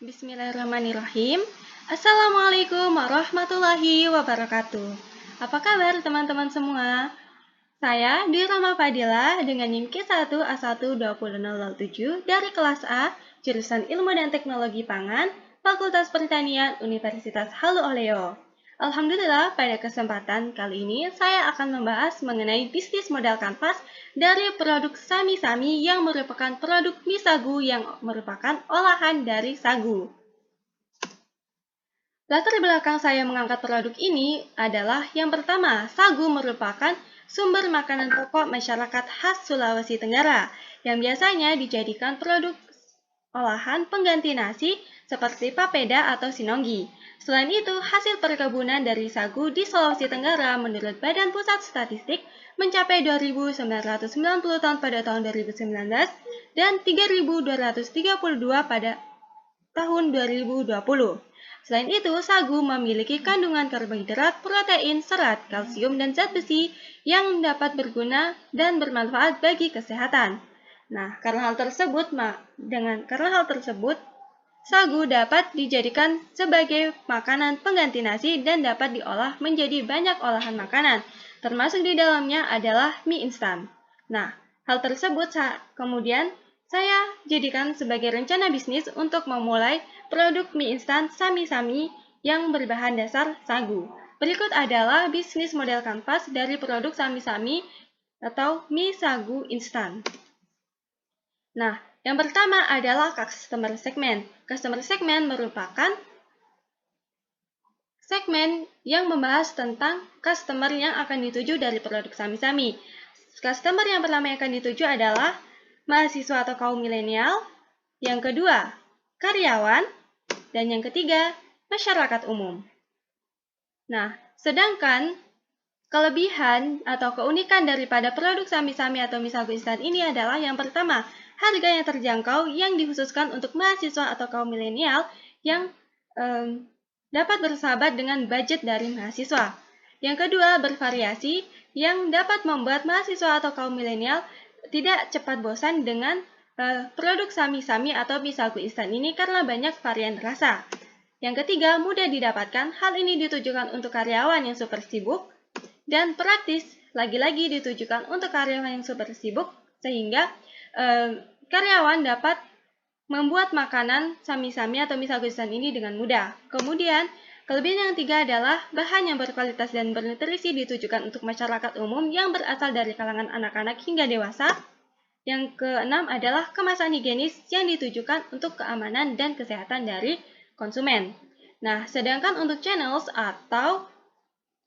Bismillahirrahmanirrahim. Assalamualaikum warahmatullahi wabarakatuh. Apa kabar teman-teman semua? Saya Dwi Rama Fadila dengan NIM K1A12007 dari kelas A, jurusan Ilmu dan Teknologi Pangan, Fakultas Pertanian, Universitas Halu Oleo. Alhamdulillah, pada kesempatan kali ini saya akan membahas mengenai bisnis modal kanvas dari produk sami-sami yang merupakan produk mie sagu yang merupakan olahan dari sagu. Latar belakang saya mengangkat produk ini adalah yang pertama, sagu merupakan sumber makanan pokok masyarakat khas Sulawesi Tenggara yang biasanya dijadikan produk olahan pengganti nasi seperti papeda atau sinonggi. Selain itu, hasil perkebunan dari sagu di Sulawesi Tenggara menurut Badan Pusat Statistik mencapai 2.990 ton pada tahun 2019 dan 3.232 pada tahun 2020. Selain itu, sagu memiliki kandungan karbohidrat, protein, serat, kalsium, dan zat besi yang dapat berguna dan bermanfaat bagi kesehatan. Nah, karena hal tersebut, sagu dapat dijadikan sebagai makanan pengganti nasi dan dapat diolah menjadi banyak olahan makanan, termasuk di dalamnya adalah mie instan. Nah, hal tersebut kemudian saya jadikan sebagai rencana bisnis untuk memulai produk mie instan sami-sami yang berbahan dasar sagu. Berikut adalah bisnis model kanvas dari produk sami-sami atau mie sagu instan. Nah, yang pertama adalah customer segment. Customer segment merupakan segmen yang membahas tentang customer yang akan dituju dari produk sami-sami. Customer yang pertama yang akan dituju adalah mahasiswa atau kaum milenial, yang kedua, karyawan, dan yang ketiga, masyarakat umum. Nah, sedangkan kelebihan atau keunikan daripada produk sami-sami atau mie sagu instan ini adalah yang pertama, harga yang terjangkau yang dikhususkan untuk mahasiswa atau kaum milenial yang dapat bersahabat dengan budget dari mahasiswa. Yang kedua, bervariasi yang dapat membuat mahasiswa atau kaum milenial tidak cepat bosan dengan produk sami-sami atau mie sagu instan ini karena banyak varian rasa. Yang ketiga, mudah didapatkan. Hal ini ditujukan untuk karyawan yang super sibuk dan praktis, lagi-lagi ditujukan untuk karyawan yang super sibuk sehingga karyawan dapat membuat makanan sami-sami atau mie sagu instan ini dengan mudah. Kemudian, kelebihan yang ketiga adalah bahan yang berkualitas dan bernutrisi ditujukan untuk masyarakat umum yang berasal dari kalangan anak-anak hingga dewasa. Yang keenam adalah kemasan higienis yang ditujukan untuk keamanan dan kesehatan dari konsumen. Nah, sedangkan untuk channels atau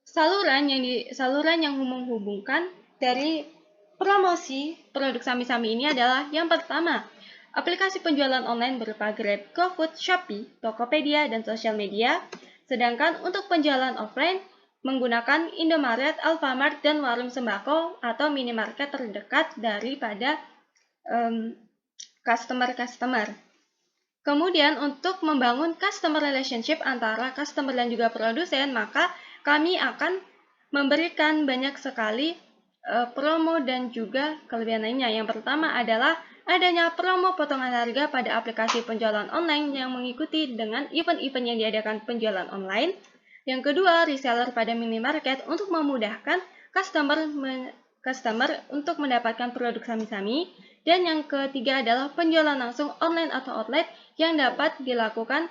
saluran yang menghubungkan dari promosi produk sami-sami ini adalah yang pertama, aplikasi penjualan online berupa Grab, GoFood, Shopee, Tokopedia, dan sosial media. Sedangkan untuk penjualan offline menggunakan Indomaret, Alfamart, dan warung sembako atau minimarket terdekat daripada customer. Kemudian untuk membangun customer relationship antara customer dan juga produsen, maka kami akan memberikan banyak sekali promo dan juga kelebihan lainnya. Yang pertama adalah adanya promo potongan harga pada aplikasi penjualan online yang mengikuti dengan event-event yang diadakan penjualan online. Yang kedua, reseller pada minimarket untuk memudahkan customer untuk mendapatkan produk sami-sami. Dan yang ketiga adalah penjualan langsung online atau outlet yang dapat dilakukan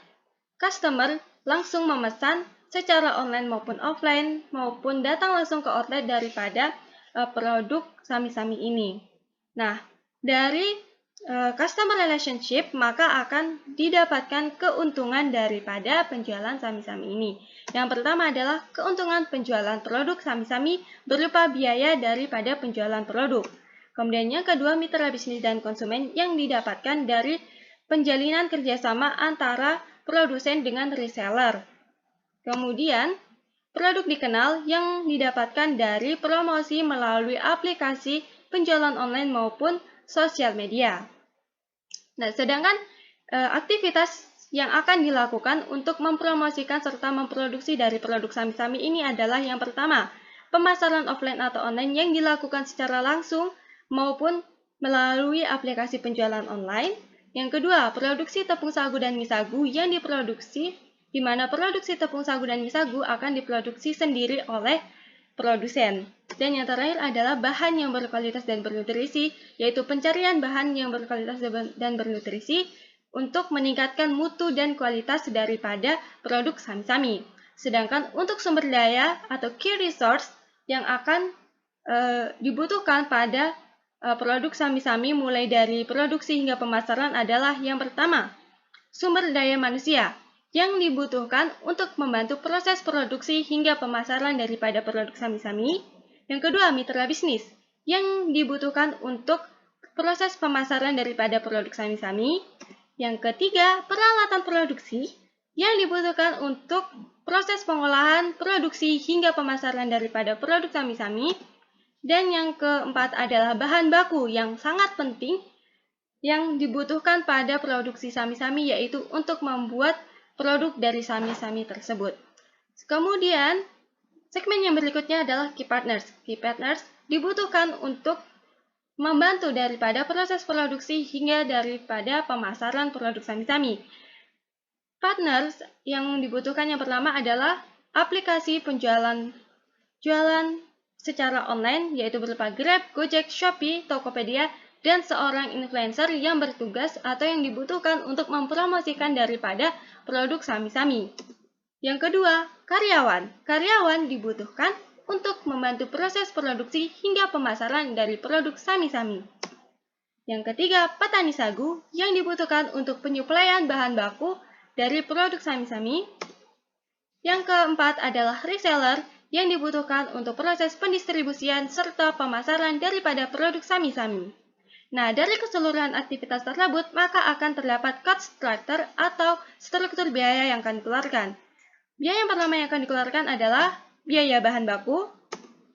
customer langsung memesan secara online maupun offline maupun datang langsung ke outlet daripada produk sami-sami ini. Nah, dari customer relationship maka akan didapatkan keuntungan daripada penjualan sami-sami ini. Yang pertama adalah keuntungan penjualan produk sami-sami berupa biaya daripada penjualan produk. Kemudian yang kedua, mitra bisnis dan konsumen yang didapatkan dari penjalinan kerjasama antara produsen dengan reseller. Kemudian, produk dikenal yang didapatkan dari promosi melalui aplikasi penjualan online maupun sosial media. Nah, sedangkan aktivitas yang akan dilakukan untuk mempromosikan serta memproduksi dari produk sami-sami ini adalah yang pertama, pemasaran offline atau online yang dilakukan secara langsung maupun melalui aplikasi penjualan online. Yang kedua, produksi tepung sagu dan mie sagu yang diproduksi, di mana produksi tepung sagu dan mie sagu akan diproduksi sendiri oleh produsen. Dan yang terakhir adalah bahan yang berkualitas dan bernutrisi, yaitu pencarian bahan yang berkualitas dan bernutrisi untuk meningkatkan mutu dan kualitas daripada produk sami-sami. Sedangkan untuk sumber daya atau key resource yang akan dibutuhkan pada produk sami-sami mulai dari produksi hingga pemasaran adalah yang pertama, sumber daya manusia yang dibutuhkan untuk membantu proses produksi hingga pemasaran daripada produk sami-sami. Yang kedua, mitra bisnis yang dibutuhkan untuk proses pemasaran daripada produk sami-sami. Yang ketiga, peralatan produksi yang dibutuhkan untuk proses pengolahan, produksi hingga pemasaran daripada produk sami-sami. Dan yang keempat adalah bahan baku yang sangat penting yang dibutuhkan pada produksi sami-sami, yaitu untuk membuat produk dari sami-sami tersebut. Kemudian, segmen yang berikutnya adalah key partners. Key partners dibutuhkan untuk membantu daripada proses produksi hingga daripada pemasaran produk sami-sami. Partners yang dibutuhkan yang pertama adalah aplikasi penjualan secara online, yaitu berupa Grab, Gojek, Shopee, Tokopedia, dan seorang influencer yang bertugas atau yang dibutuhkan untuk mempromosikan daripada produk sami-sami. Yang kedua, karyawan. Karyawan dibutuhkan untuk membantu proses produksi hingga pemasaran dari produk sami-sami. Yang ketiga, petani sagu yang dibutuhkan untuk penyuplaian bahan baku dari produk sami-sami. Yang keempat adalah reseller yang dibutuhkan untuk proses pendistribusian serta pemasaran daripada produk sami-sami. Nah, dari keseluruhan aktivitas tersebut, maka akan terdapat cost structure atau struktur biaya yang akan dikeluarkan. Biaya yang pertama yang akan dikeluarkan adalah biaya bahan baku.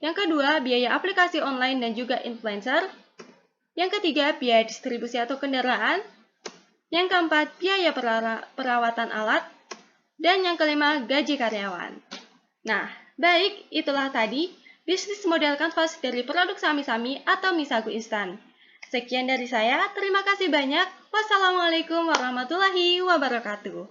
Yang kedua, biaya aplikasi online dan juga influencer. Yang ketiga, biaya distribusi atau kendaraan. Yang keempat, biaya perawatan alat. Dan yang kelima, gaji karyawan. Nah, baik, itulah tadi bisnis model kanvas dari produk sami-sami atau mie sagu instan. Sekian dari saya, terima kasih banyak. Wassalamualaikum warahmatullahi wabarakatuh.